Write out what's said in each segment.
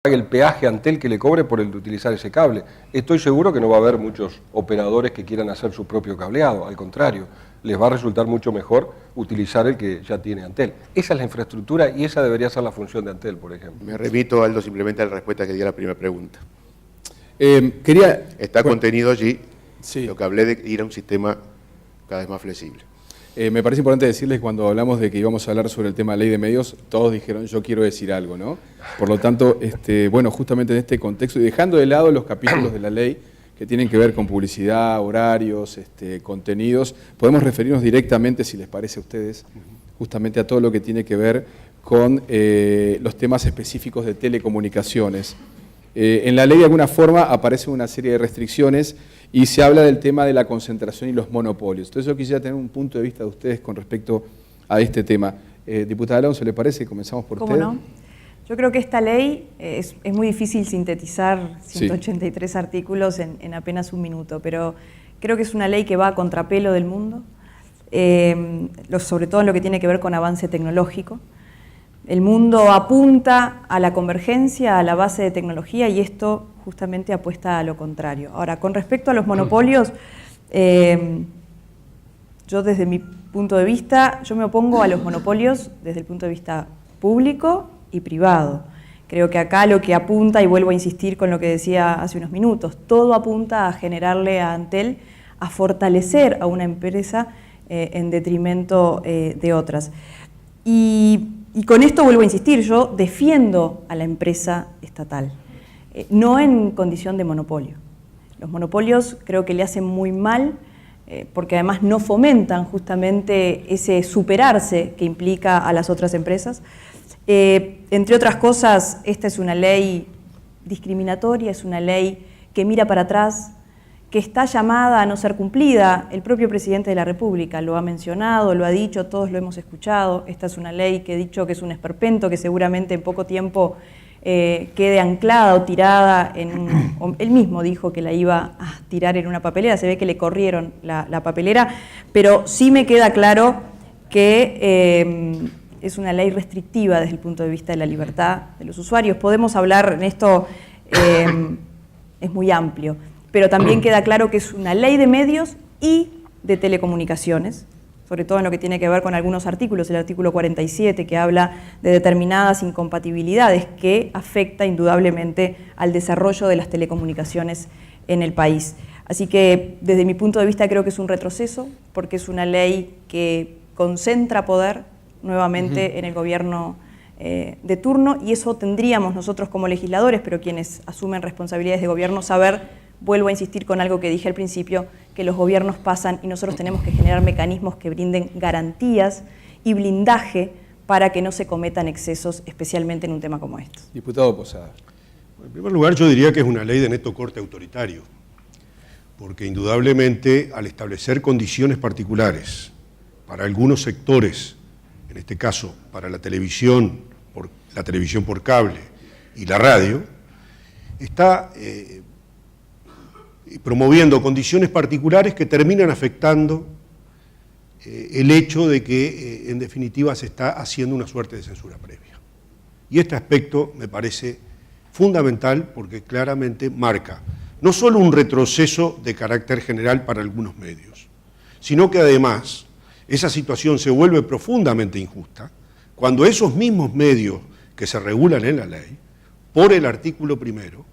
pague el peaje a Antel que le cobre por el de utilizar ese cable. Estoy seguro que no va a haber muchos operadores que quieran hacer su propio cableado, al contrario, les va a resultar mucho mejor utilizar el que ya tiene Antel. Esa es la infraestructura y esa debería ser la función de Antel, por ejemplo. Me remito, Aldo, simplemente a la respuesta que di a la primera pregunta. Está contenido allí, sí, lo que hablé de ir a un sistema cada vez más flexible. Me parece importante decirles, cuando hablamos de que íbamos a hablar sobre el tema de ley de medios, todos dijeron, yo quiero decir algo, ¿no? Por lo tanto, bueno, justamente en este contexto, y dejando de lado los capítulos de la ley que tienen que ver con publicidad, horarios, contenidos, podemos referirnos directamente, si les parece a ustedes, justamente a todo lo que tiene que ver con los temas específicos de telecomunicaciones. En la ley, de alguna forma, aparece una serie de restricciones y se habla del tema de la concentración y los monopolios. Entonces yo quisiera tener un punto de vista de ustedes con respecto a este tema. Diputada Alonso, ¿le parece? Comenzamos por usted. ¿Cómo no? Yo creo que esta ley es muy difícil sintetizar 183 artículos en apenas un minuto, pero creo que es una ley que va a contrapelo del mundo, sobre todo en lo que tiene que ver con avance tecnológico. El mundo apunta a la convergencia, a la base de tecnología, y esto justamente apuesta a lo contrario. Ahora, con respecto a los monopolios, yo desde mi punto de vista, yo me opongo a los monopolios desde el punto de vista público y privado. Creo que acá lo que apunta, y vuelvo a insistir con lo que decía hace unos minutos, todo apunta a generarle a Antel, a fortalecer a una empresa en detrimento de otras. Y con esto vuelvo a insistir, yo defiendo a la empresa estatal, no en condición de monopolio. Los monopolios creo que le hacen muy mal, porque además no fomentan justamente ese superarse que implica a las otras empresas. Entre otras cosas, esta es una ley discriminatoria, es una ley que mira para atrás, que está llamada a no ser cumplida. El propio presidente de la República lo ha mencionado, lo ha dicho, todos lo hemos escuchado. Esta es una ley que he dicho que es un esperpento, que seguramente en poco tiempo quede anclada o tirada él mismo dijo que la iba a tirar en una papelera, se ve que le corrieron la papelera, pero sí me queda claro que es una ley restrictiva desde el punto de vista de la libertad de los usuarios. Podemos hablar en esto, es muy amplio, pero también queda claro que es una ley de medios y de telecomunicaciones, sobre todo en lo que tiene que ver con algunos artículos, el artículo 47, que habla de determinadas incompatibilidades que afecta indudablemente al desarrollo de las telecomunicaciones en el país. Así que desde mi punto de vista creo que es un retroceso, porque es una ley que concentra poder nuevamente en el gobierno de turno, y eso tendríamos nosotros como legisladores, pero quienes asumen responsabilidades de gobierno, saber. Vuelvo a insistir con algo que dije al principio, que los gobiernos pasan y nosotros tenemos que generar mecanismos que brinden garantías y blindaje para que no se cometan excesos, especialmente en un tema como este. Diputado Posada. En primer lugar, yo diría que es una ley de neto corte autoritario, porque indudablemente al establecer condiciones particulares para algunos sectores, en este caso para la televisión por cable y la radio, está promoviendo condiciones particulares que terminan afectando el hecho de que en definitiva se está haciendo una suerte de censura previa. Y este aspecto me parece fundamental porque claramente marca no solo un retroceso de carácter general para algunos medios, sino que además esa situación se vuelve profundamente injusta cuando esos mismos medios que se regulan en la ley, por el artículo primero,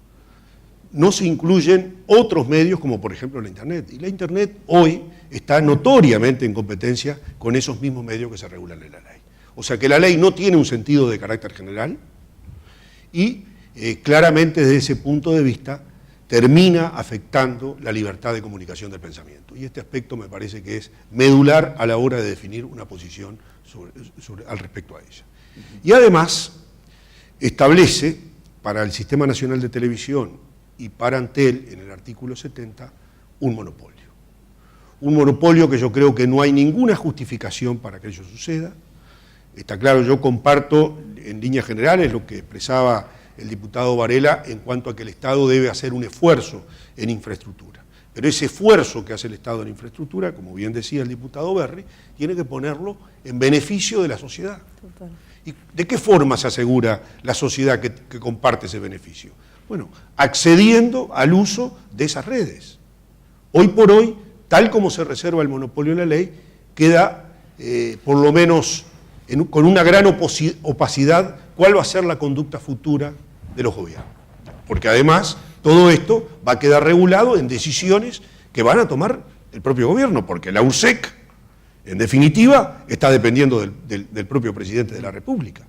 no se incluyen otros medios como por ejemplo la Internet. Y la Internet hoy está notoriamente en competencia con esos mismos medios que se regulan en la ley. O sea que la ley no tiene un sentido de carácter general y claramente desde ese punto de vista termina afectando la libertad de comunicación del pensamiento. Y este aspecto me parece que es medular a la hora de definir una posición al respecto a ella. Y además establece para el Sistema Nacional de Televisión y para Antel, en el artículo 70, un monopolio. Un monopolio que yo creo que no hay ninguna justificación para que ello suceda. Está claro, yo comparto en líneas generales lo que expresaba el diputado Varela en cuanto a que el Estado debe hacer un esfuerzo en infraestructura. Pero ese esfuerzo que hace el Estado en infraestructura, como bien decía el diputado Berri, tiene que ponerlo en beneficio de la sociedad. Total. ¿Y de qué forma se asegura la sociedad que comparte ese beneficio? Bueno, accediendo al uso de esas redes. Hoy por hoy, tal como se reserva el monopolio en la ley, queda por lo menos con una gran opacidad cuál va a ser la conducta futura de los gobiernos. Porque además todo esto va a quedar regulado en decisiones que van a tomar el propio gobierno, porque la USEC, en definitiva, está dependiendo del propio presidente de la República,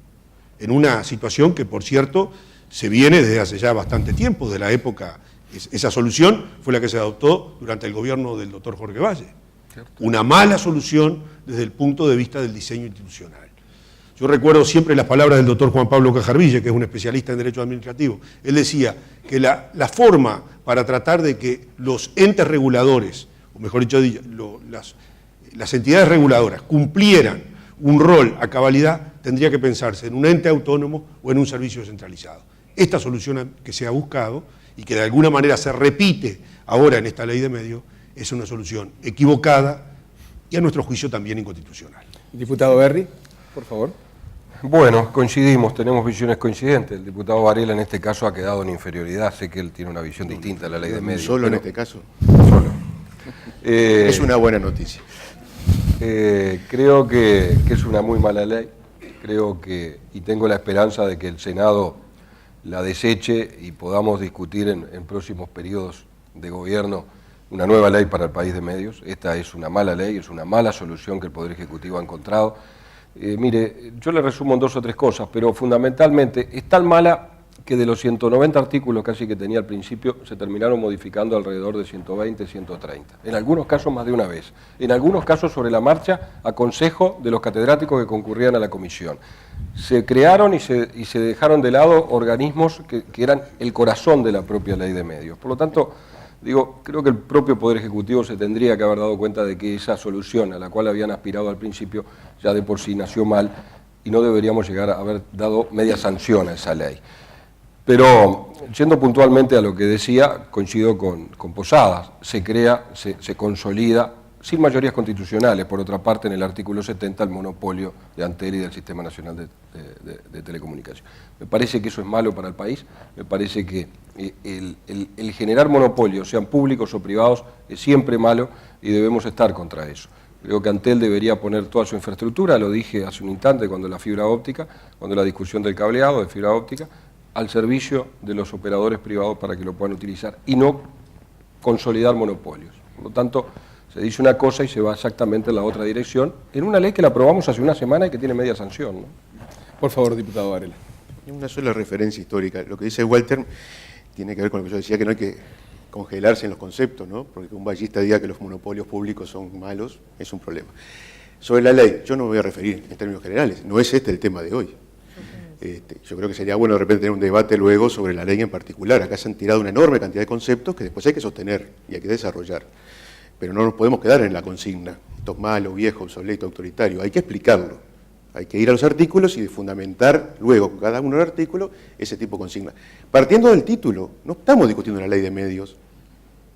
en una situación que, por cierto, se viene desde hace ya bastante tiempo, de la época, esa solución fue la que se adoptó durante el gobierno del doctor Jorge Valle. ¿Cierto? Una mala solución desde el punto de vista del diseño institucional. Yo recuerdo siempre las palabras del doctor Juan Pablo Cajarville, que es un especialista en derecho administrativo. Él decía que la forma para tratar de que los entes reguladores, o mejor dicho, las entidades reguladoras cumplieran un rol a cabalidad, tendría que pensarse en un ente autónomo o en un servicio centralizado. Esta solución que se ha buscado y que de alguna manera se repite ahora en esta ley de medios es una solución equivocada y a nuestro juicio también inconstitucional. Diputado Berry, por favor. Bueno, coincidimos, tenemos visiones coincidentes. El diputado Varela en este caso ha quedado en inferioridad. Sé que él tiene una visión distinta a la ley de medios. ¿Solo en este caso? Solo. Es una buena noticia. Creo que es una muy mala ley. Creo que, y tengo la esperanza de que el Senado la deseche y podamos discutir en próximos periodos de gobierno una nueva ley para el país de medios. Esta es una mala ley, es una mala solución que el Poder Ejecutivo ha encontrado. Mire, yo le resumo en 2 o 3 cosas, pero fundamentalmente es tan mala que de los 190 artículos casi que tenía al principio, se terminaron modificando alrededor de 120, 130. En algunos casos más de una vez. En algunos casos sobre la marcha, a consejo de los catedráticos que concurrían a la comisión. Se crearon y se dejaron de lado organismos que eran el corazón de la propia ley de medios. Por lo tanto, digo, creo que el propio Poder Ejecutivo se tendría que haber dado cuenta de que esa solución a la cual habían aspirado al principio ya de por sí nació mal y no deberíamos llegar a haber dado media sanción a esa ley. Pero, yendo puntualmente a lo que decía, coincido con Posadas, se crea, se consolida, sin mayorías constitucionales, por otra parte, en el artículo 70, el monopolio de Antel y del Sistema Nacional de Telecomunicación. Me parece que eso es malo para el país, me parece que el generar monopolios, sean públicos o privados, es siempre malo y debemos estar contra eso. Creo que Antel debería poner toda su infraestructura, lo dije hace un instante cuando la fibra óptica, cuando la discusión del cableado de fibra óptica, al servicio de los operadores privados para que lo puedan utilizar y no consolidar monopolios. Por lo tanto, se dice una cosa y se va exactamente en la otra dirección, en una ley que la aprobamos hace una semana y que tiene media sanción, ¿no? Por favor, diputado Varela. Una sola referencia histórica. Lo que dice Walter tiene que ver con lo que yo decía, que no hay que congelarse en los conceptos, ¿no? Porque que un ballista diga que los monopolios públicos son malos es un problema. Sobre la ley, yo no me voy a referir en términos generales, no es este el tema de hoy. Yo creo que sería bueno de repente tener un debate luego sobre la ley en particular. Acá se han tirado una enorme cantidad de conceptos que después hay que sostener y hay que desarrollar. Pero no nos podemos quedar en la consigna, esto es malo, viejo, obsoleto, autoritario. Hay que explicarlo, hay que ir a los artículos y fundamentar luego con cada uno de los artículos ese tipo de consigna. Partiendo del título, no estamos discutiendo una ley de medios.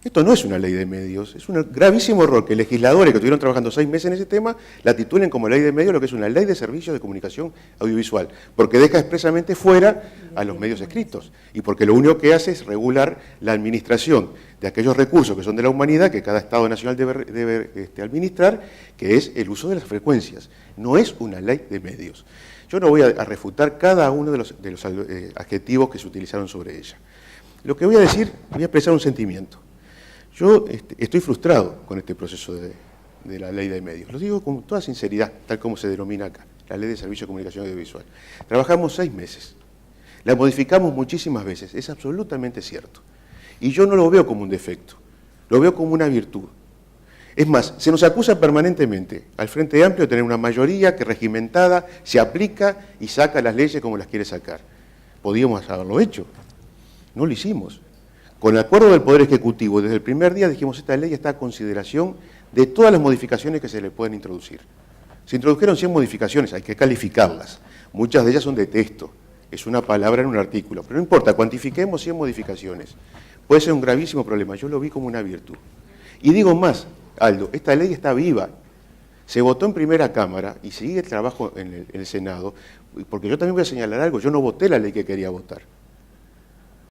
Esto no es una ley de medios, es un gravísimo error que legisladores que estuvieron trabajando 6 meses en ese tema la titulen como ley de medios, lo que es una ley de servicios de comunicación audiovisual, porque deja expresamente fuera a los medios escritos y porque lo único que hace es regular la administración de aquellos recursos que son de la humanidad, que cada Estado nacional debe administrar, que es el uso de las frecuencias. No es una ley de medios. Yo no voy a refutar cada uno de los adjetivos que se utilizaron sobre ella. Lo que voy a decir, voy a expresar un sentimiento. Yo estoy frustrado con este proceso de la ley de medios. Lo digo con toda sinceridad, tal como se denomina acá, la ley de servicio de comunicación audiovisual. Trabajamos 6 meses, la modificamos muchísimas veces, es absolutamente cierto. Y yo no lo veo como un defecto, lo veo como una virtud. Es más, se nos acusa permanentemente al Frente Amplio de tener una mayoría que regimentada se aplica y saca las leyes como las quiere sacar. Podíamos haberlo hecho, no lo hicimos. Con el acuerdo del Poder Ejecutivo, desde el primer día dijimos esta ley está a consideración de todas las modificaciones que se le pueden introducir. Se introdujeron 100 modificaciones, hay que calificarlas. Muchas de ellas son de texto, es una palabra en un artículo, pero no importa, cuantifiquemos 100 modificaciones. Puede ser un gravísimo problema, yo lo vi como una virtud. Y digo más, Aldo, esta ley está viva. Se votó en primera cámara y sigue el trabajo en el Senado, porque yo también voy a señalar algo, yo no voté la ley que quería votar.